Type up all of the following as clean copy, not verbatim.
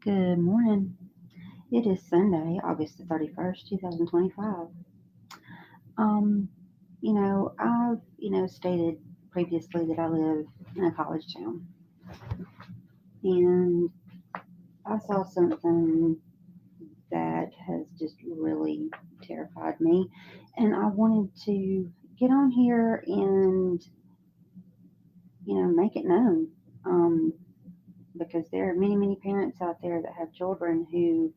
Good morning. It is Sunday, August the 31st, 2025. Um, I've stated previously that I live in a college town, and I saw something that has just really terrified me, and I wanted to get on here and, make it known. Um, because there are many, many parents out there that have children who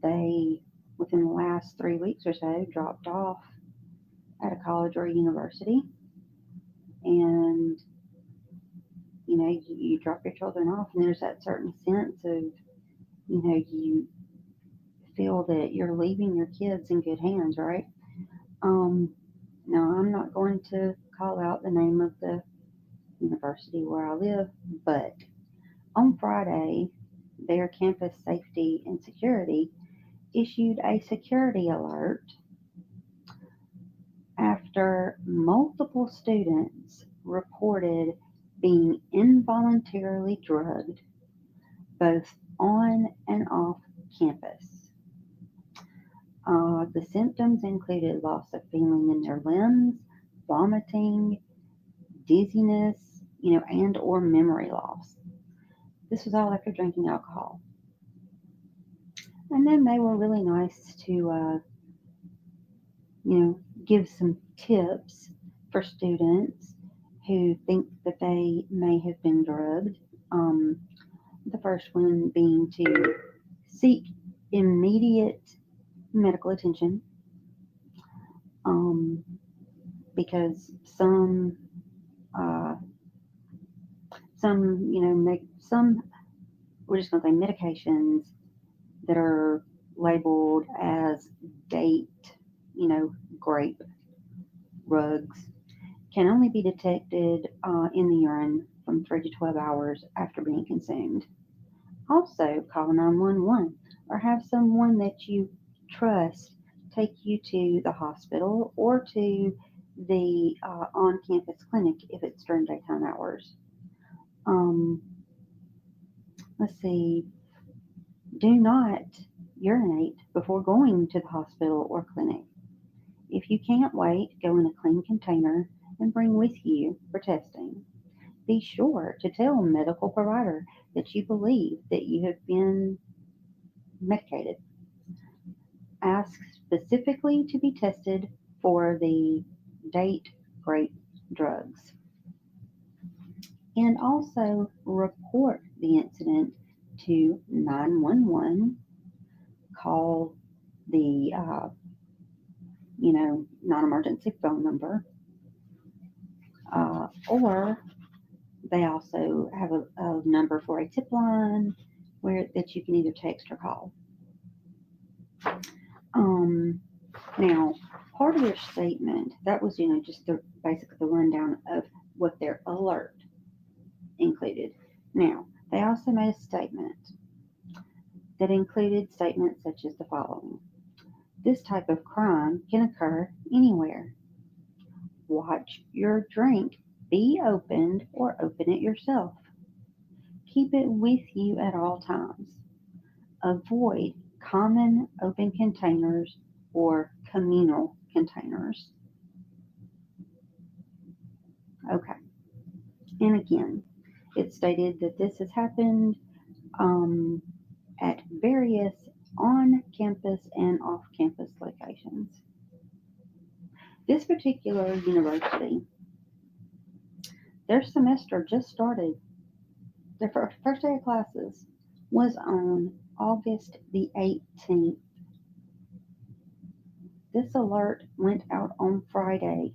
they, within the last 3 weeks or so, dropped off at a college or a university, and you drop your children off, and there's that certain sense of you feel that you're leaving your kids in good hands, right? um Now, I'm not going to call out the name of the university where I live, but on Friday, their campus safety and security issued a security alert after multiple students reported being involuntarily drugged both on and off campus. The symptoms included loss of feeling in their limbs, vomiting, dizziness, and or memory loss. This was all after drinking alcohol. And then they were really nice to, give some tips for students who think that they may have been drugged. Um, the first one being to seek immediate medical attention, um, because uh, some, we're just going to say medications that are labeled as date, grape drugs can only be detected in the urine from 3 to 12 hours after being consumed. Also, call 911 or have someone that you trust take you to the hospital or to the on campus clinic if it's during daytime hours. Um, let's see, do not urinate before going to the hospital or clinic. If you can't wait, go in a clean container and bring with you for testing. Be sure to tell a medical provider that you believe that you have been medicated. Ask specifically to be tested for the date rape drugs. And also report the incident to 911. Call the non-emergency phone number, or they also have a number for a tip line where that you can either text or call. Um, Now, part of their statement that was just basically the rundown of what their alert included. Now, they also made a statement that included statements such as the following: this type of crime can occur anywhere. Watch your drink be opened or open it yourself. Keep it with you at all times. Avoid common open containers or communal containers. Okay. And again, it stated that this has happened um, at various on campus and off campus locations. This particular university, their semester just started. Their first day of classes was on August the 18th. This alert went out on Friday,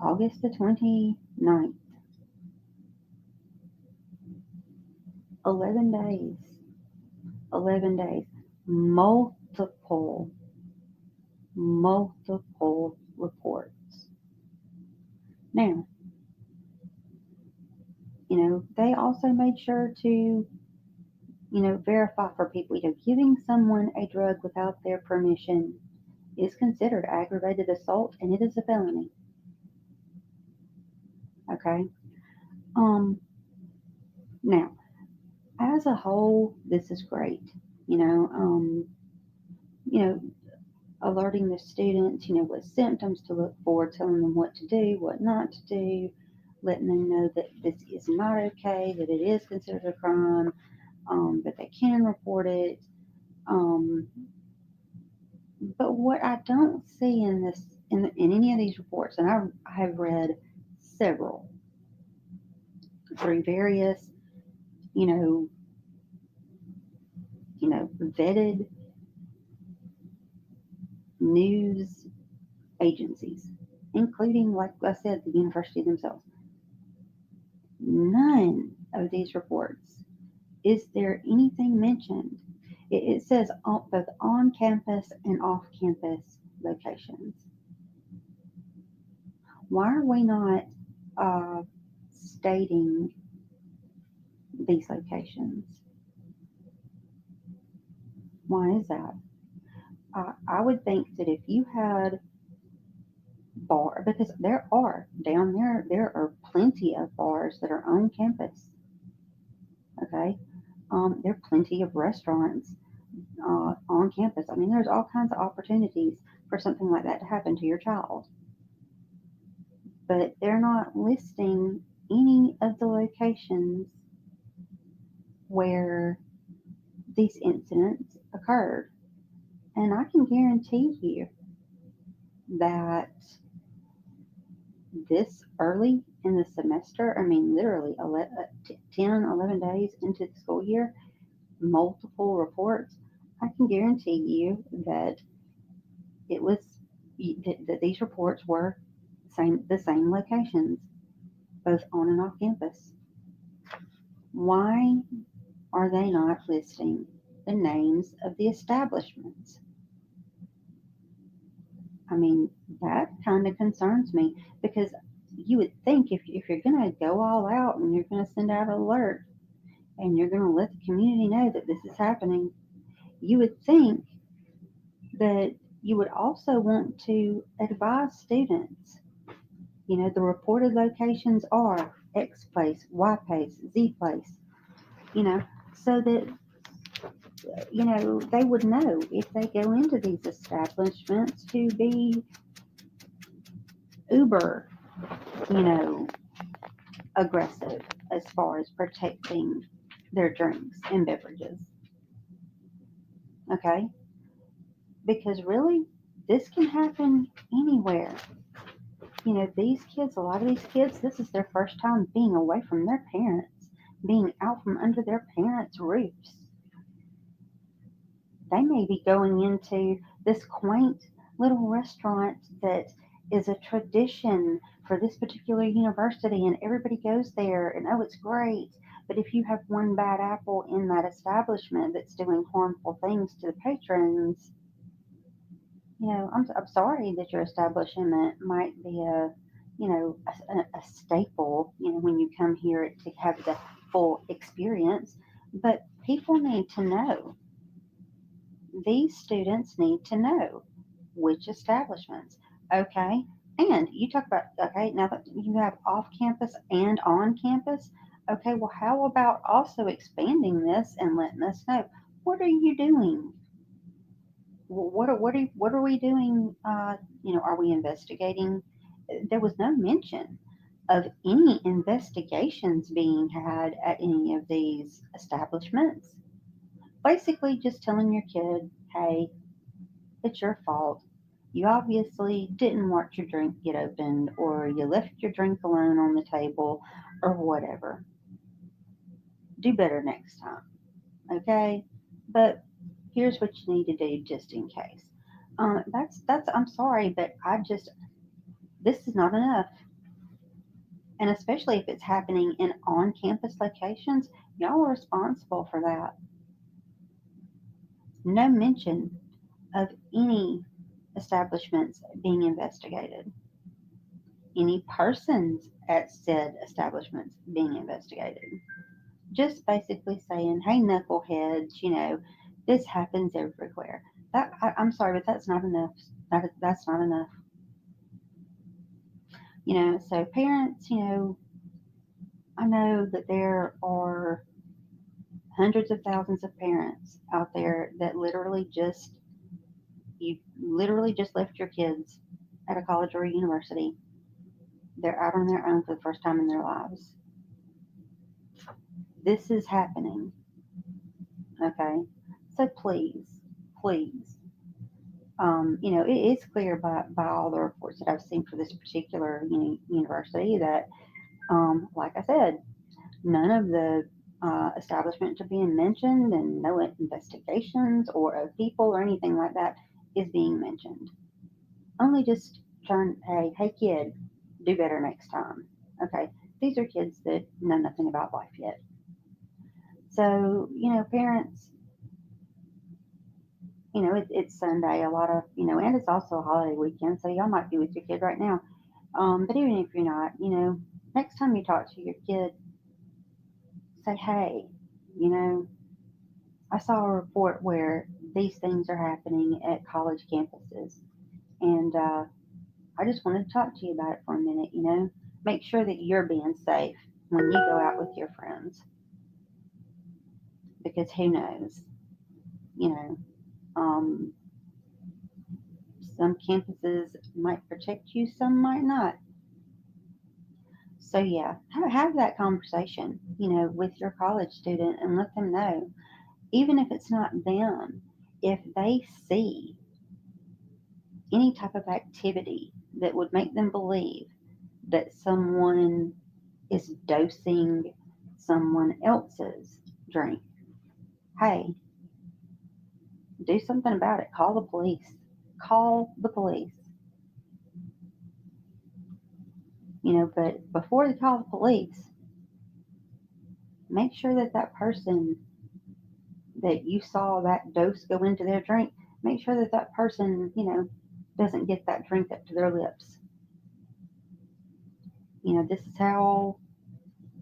August the 29th. 11 days. 11 days. Multiple reports. Now, they also made sure to, verify for people, giving someone a drug without their permission is considered aggravated assault and it is a felony. Okay. Um, Now, as a whole, this is great. You know, you know, alerting the students, what symptoms to look for, telling them what to do, what not to do, letting them know that this is not okay, that it is considered a crime, that they can report it. Um, but what I don't see in this, in any of these reports, and I have read several through various, you know, vetted news agencies, including, like I said, the university themselves. None of these reports is there anything mentioned. It says both on campus and off campus locations. Why are we not stating these locations? Why is that? I would think that if you had because there are down there are plenty of bars that are on campus. Okay, there are plenty of restaurants on campus. I mean, there's all kinds of opportunities for something like that to happen to your child, but they're not listing any of the locations where these incidents occurred. And I can guarantee you that this early in the semester, I mean, literally 10, 11 days into the school year, multiple reports, I can guarantee you that it was that these reports were the same locations, both on and off campus. Why are they not listing the names of the establishments? I mean, that kind of concerns me because you would think if you're going to go all out and you're going to send out an alert and you're going to let the community know that this is happening, you would think that you would also want to advise students. The reported locations are X place, Y place, Z place, you know, so that, they would know if they go into these establishments to be uber, you know, aggressive as far as protecting their drinks and beverages. Okay? Because really, this can happen anywhere. These kids, a lot of these kids, this is their first time being away from their parents, being out from under their parents' roofs. They may be going into this quaint little restaurant that is a tradition for this particular university, and everybody goes there, and oh, it's great. But if you have one bad apple in that establishment that's doing harmful things to the patrons, I'm sorry that your establishment might be a staple, when you come here to have the full experience. But people need to know. These students need to know which establishments. Okay. And you talk about, okay, now that you have off campus and on campus, okay, well, how about also expanding this and letting us know what are you doing? What are we doing? Are we investigating? There was no mention of any investigations being had at any of these establishments. Basically, just telling your kid, hey, it's your fault. You obviously didn't watch your drink get opened, or you left your drink alone on the table, or whatever. Do better next time, okay? But here's what you need to do just in case. That's. I'm sorry, but this is not enough. And especially if it's happening in on-campus locations, y'all are responsible for that. No mention of any establishments being investigated, any persons at said establishments being investigated. Just basically saying, hey, knuckleheads, this happens everywhere. I'm sorry, but that's not enough. That's not enough. So parents, I know that there are hundreds of thousands of parents out there that you literally just left your kids at a college or a university. They're out on their own for the first time in their lives. This is happening. Okay. So please, it is clear by all the reports that I've seen for this particular university that, like I said, none of the establishments are being mentioned, and no investigations or of people or anything like that is being mentioned. Only just trying, hey kid, do better next time. Okay, these are kids that know nothing about life yet. So, parents, it's Sunday, a lot of, and it's also a holiday weekend, so y'all might be with your kid right now. But even if you're not, next time you talk to your kid, say, hey, you know, I saw a report where these things are happening at college campuses, and I just wanted to talk to you about it for a minute. Make sure that you're being safe when you go out with your friends, because who knows, you know, um, some campuses might protect you, some might not. So yeah, have that conversation, with your college student and let them know, even if it's not them, if they see any type of activity that would make them believe that someone is dosing someone else's drink, hey, do something about it. Call the police. Call the police. But before you call the police, make sure that that person that you saw that dose go into their drink, make sure that that person, doesn't get that drink up to their lips. This is how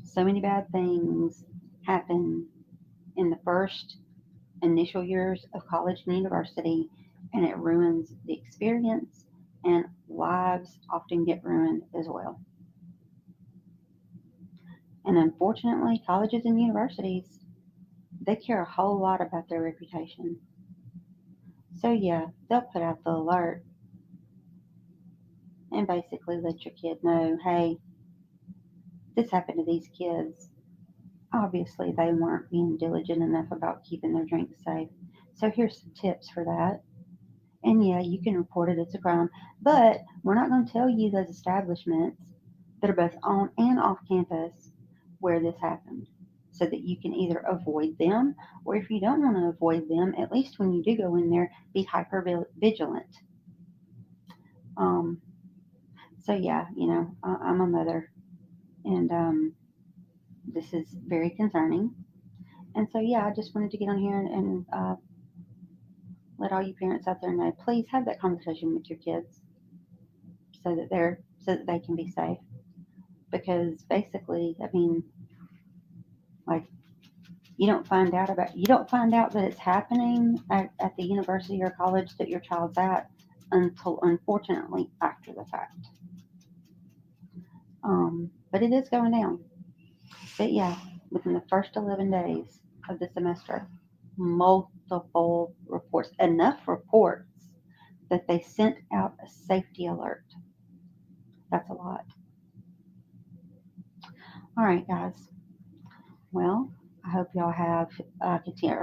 so many bad things happen in the first initial years of college and university, and it ruins the experience, and lives often get ruined as well. And unfortunately, colleges and universities, they care a whole lot about their reputation. So yeah, they'll put out the alert and basically let your kid know, hey, this happened to these kids. Obviously, they weren't being diligent enough about keeping their drinks safe. So here's some tips for that. And yeah, you can report it as a crime, but we're not going to tell you those establishments that are both on and off campus where this happened, so that you can either avoid them, or if you don't want to avoid them, at least when you do go in there, be hyper vigilant. Um, so yeah, I'm a mother, and this is very concerning. And so yeah, I just wanted to get on here and let all you parents out there know, please have that conversation with your kids so that they can be safe. Because basically, I mean, like, you don't find out that it's happening at the university or college that your child's at until, unfortunately, after the fact. But it is going down. But yeah, within the first 11 days of the semester, multiple reports, enough reports that they sent out a safety alert. That's a lot. All right, guys. Well, I hope y'all have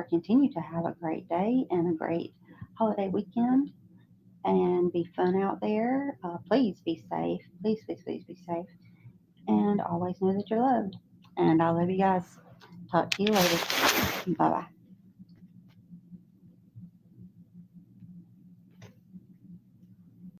continue to have a great day and a great holiday weekend, and be fun out there. Please be safe. Please, please, please be safe, and always know that you're loved. And I love you guys. Talk to you later. Bye bye.